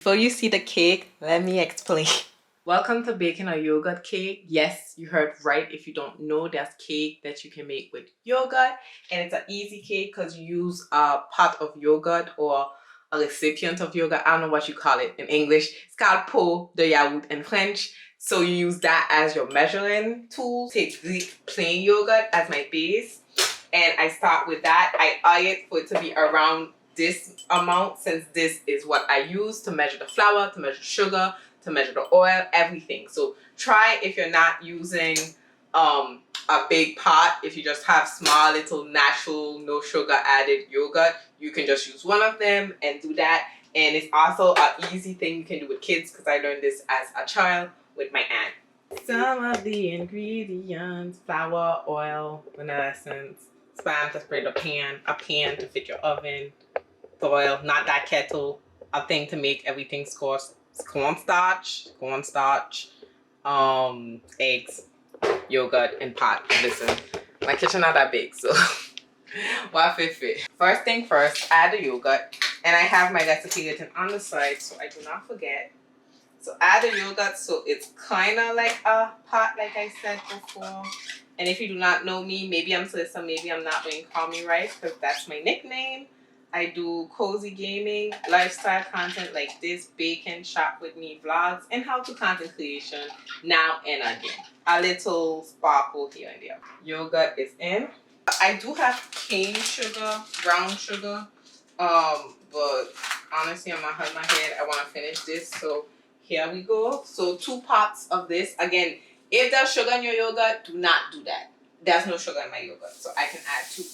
Before you see the cake, let me explain. Welcome to baking a yogurt cake. Yes, you heard right. If you don't know, there's cake that you can make with yogurt, and it's an easy cake because you use a pot of yogurt or a recipient of yogurt. I don't know what you call it in English. It's called pot de yaourt in French. So you use that as your measuring tool. Take the plain yogurt as my base, and I start with that. I eye it for it to be around this amount, since this is what I use to measure the flour, to measure sugar, to measure the oil, everything. So try, if you're not using a big pot, if you just have small little natural no sugar added yogurt, you can just use one of them and do that. And it's also an easy thing you can do with kids, because I learned this as a child with my aunt. Some of the ingredients: flour, oil, vanilla essence, spam to spray the pan, a pan to fit your oven, oil, not that kettle, a thing to make everything cornstarch, eggs, yogurt, and pot. Listen, my kitchen not that big, so what fit. First thing first, add the yogurt, and I have my recipe written on the side so I do not forget. So add the yogurt so it's kind of like a pot, like I said before. And if you do not know me, maybe I'm Celissa, maybe I'm not, but you can call me Rice, because that's my nickname. I do cozy gaming, lifestyle content like this, baking, shop with me vlogs, and how-to content creation now and again. A little sparkle here and there. Yogurt is in. I do have cane sugar, brown sugar, but honestly, I'm not hurting my head. I want to finish this, so here we go. So 2 pots of this. Again, if there's sugar in your yogurt, do not do that. There's no sugar in my yogurt, so I can add 2.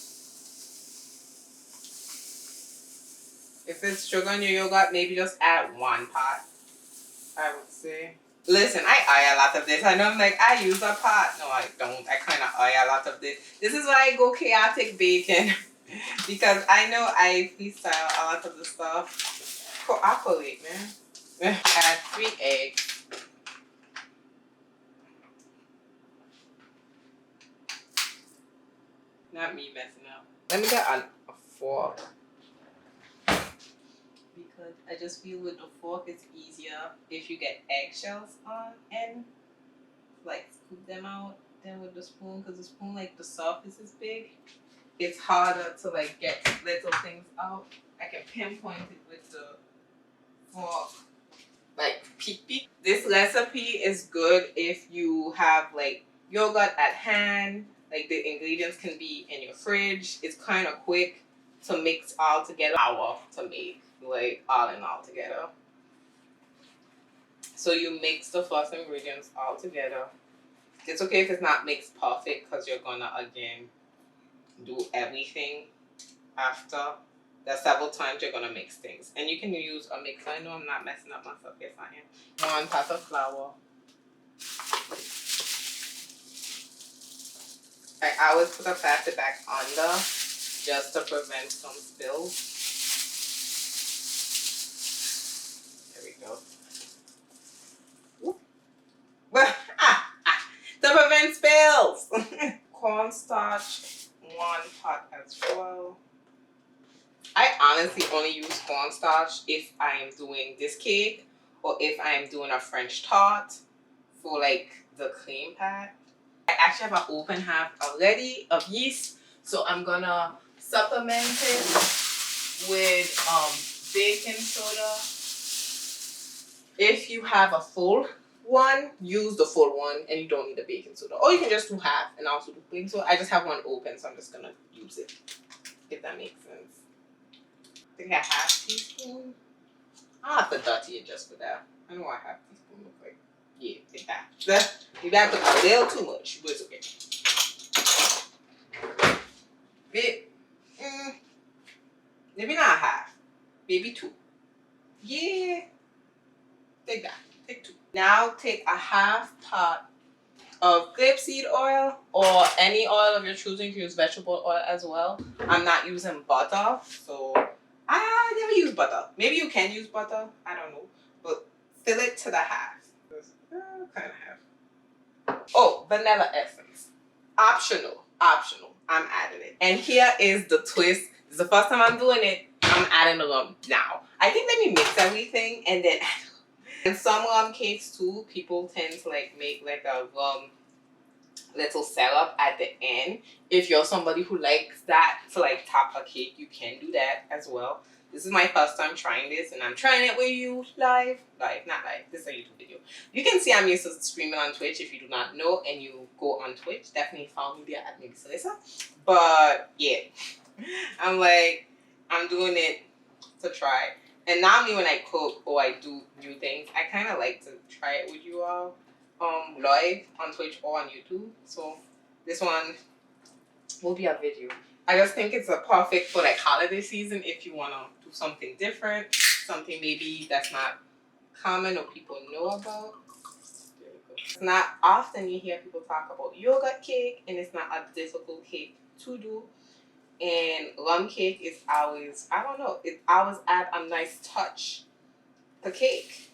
If it's sugar in your yogurt, maybe just add 1 pot, I would say. Listen, I eye a lot of this. I know I'm like, I use a pot. No, I don't. I kind of eye a lot of this. This is why I go chaotic baking. Because I know I freestyle a lot of the stuff. Cooperate, man. Add 3 eggs. Not me messing up. Let me get a fork. Because I just feel with the fork it's easier if you get eggshells on and like scoop them out than with the spoon, because the spoon, like, the surface is big. It's harder to like get little things out. I can pinpoint it with the fork. Like peek. This recipe is good if you have like yogurt at hand. Like, the ingredients can be in your fridge. It's kind of quick to mix all together. Hour to make, like, all in all together. So you mix the first ingredients all together. It's okay if it's not mixed perfect, because you're gonna again do everything after. There's several times you're gonna mix things, and you can use a mixer. I know I'm not messing up myself. Yes, I am. 1 pot of flour. I always put a plastic bag under just to prevent some spills. There we go. To prevent spills. Cornstarch, 1 pot as well. I honestly only use cornstarch if I am doing this cake, or if I am doing a French tart for like the cream pad. I actually have an open half already of yeast, so I'm gonna supplement it with baking soda. If you have a full one, use the full one, and you don't need a baking soda. Or you can just do half and also do baking soda. I just have one open, so I'm just gonna use it, if that makes sense. I think a ½ teaspoon. I'll have to dirty it just for that. I know what ½ teaspoon looks like. Yeah, take that. You got to a little too much, but it's okay. Maybe not half. Maybe 2. Yeah. Take that. Take 2. Now take a ½ pot of grapeseed oil, or any oil of your choosing. You can use vegetable oil as well. I'm not using butter, so I never use butter. Maybe you can use butter. I don't know. But fill it to the half. Kind of half. Oh, vanilla essence. Optional. I'm adding it. And here is the twist. This is the first time I'm doing it. I'm adding the rum now. I think let me mix everything and then and some rum cakes too, people tend to like make like a rum little syrup at the end. If you're somebody who likes that to like top a cake, you can do that as well. This is my first time trying this and I'm trying it with you live. Not live, this is a YouTube video. You can see I'm used to streaming on Twitch. If you do not know and you go on Twitch, definitely follow me there at Maybe Salisa. But yeah, I'm doing it to try. And normally when I cook or I do new things, I kind of like to try it with you all live on Twitch or on YouTube. So this one will be a video. I just think it's a perfect for like holiday season if you want to do something different, something maybe that's not common or people know about. It's not often you hear people talk about yogurt cake, and it's not a difficult cake to do. And rum cake is always, I don't know, it always add a nice touch to cake.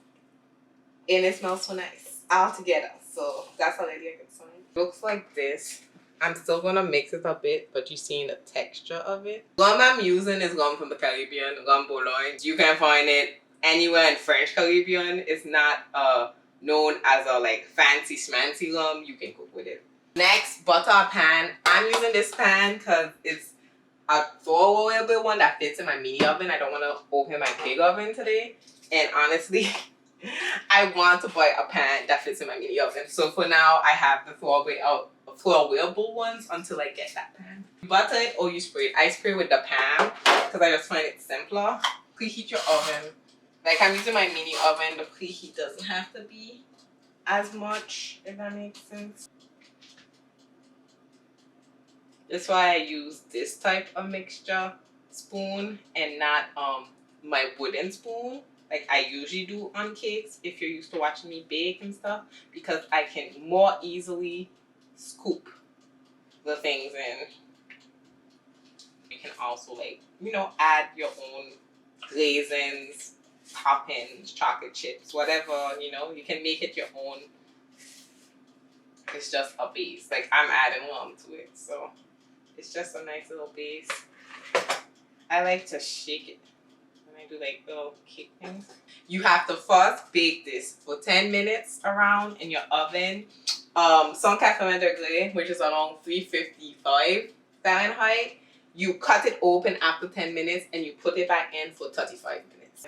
And it smells so nice all together. So that's a lady I can sign. Looks like this. I'm still gonna mix it a bit, but you're seeing the texture of it. Gum I'm using is gum from the Caribbean, gum Boulogne. You can find it anywhere in French Caribbean. It's not known as a like fancy schmancy gum. You can cook with it. Next, butter a pan. I'm using this pan because it's a throwaway one that fits in my mini oven. I don't want to open my big oven today. And honestly, I want to buy a pan that fits in my mini oven. So for now, I have the throwawayable ones until I get that pan. You butter it or you spray it. I spray with the pan because I just find it simpler. Preheat your oven. Like I'm using my mini oven. The preheat doesn't have to be as much, if that makes sense. That's why I use this type of mixture spoon and not my wooden spoon like I usually do on cakes if you're used to watching me bake and stuff, because I can more easily scoop the things in. You can also like, you know, add your own raisins, toppings, chocolate chips, whatever, you know, you can make it your own. It's just a base. Like I'm adding rum to it, so it's just a nice little base. I like to shake it when I do like little cake things. You have to first bake this for 10 minutes around in your oven. Sans café degré, which is around 355 Fahrenheit. You cut it open after 10 minutes and you put it back in for 35 minutes.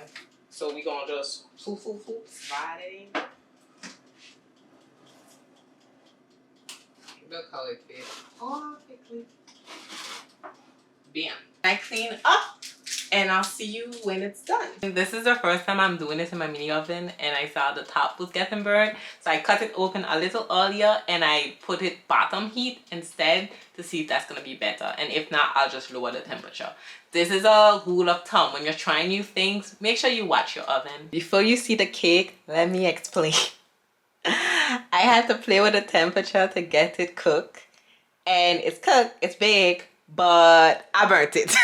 So we're gonna just slide it in. Look how it fits perfectly. Bam. I clean up and I'll see you when it's done. This is the first time I'm doing this in my mini oven and I saw the top was getting burnt. So I cut it open a little earlier and I put it bottom heat instead to see if that's going to be better. And if not, I'll just lower the temperature. This is a rule of thumb. When you're trying new things, make sure you watch your oven. Before you see the cake, let me explain. I had to play with the temperature to get it cooked. And it's cooked, it's baked, but I burnt it.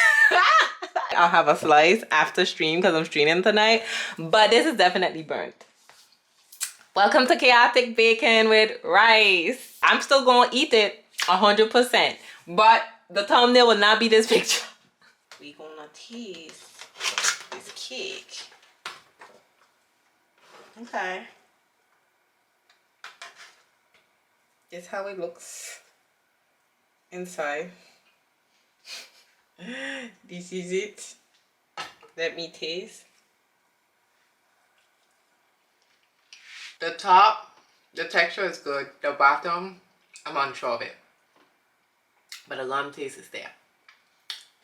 I'll have a slice after stream because I'm streaming tonight, but this is definitely burnt. Welcome to Chaotic Bacon with Rice. I'm still gonna eat it 100%, but the thumbnail will not be this picture. We're gonna taste this cake. Okay. This is how it looks inside. This is it. Let me taste. The top, the texture is good. The bottom, I'm unsure of it. But the gum taste is there.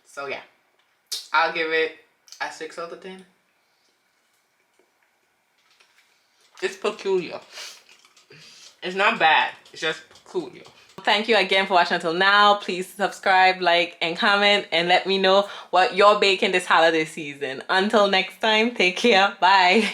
So yeah, I'll give it a 6 out of 10. It's peculiar. It's not bad. It's just peculiar. Thank you again for watching until now. Please subscribe, like, and comment, and let me know what you're baking this holiday season. Until next time, take care. Bye.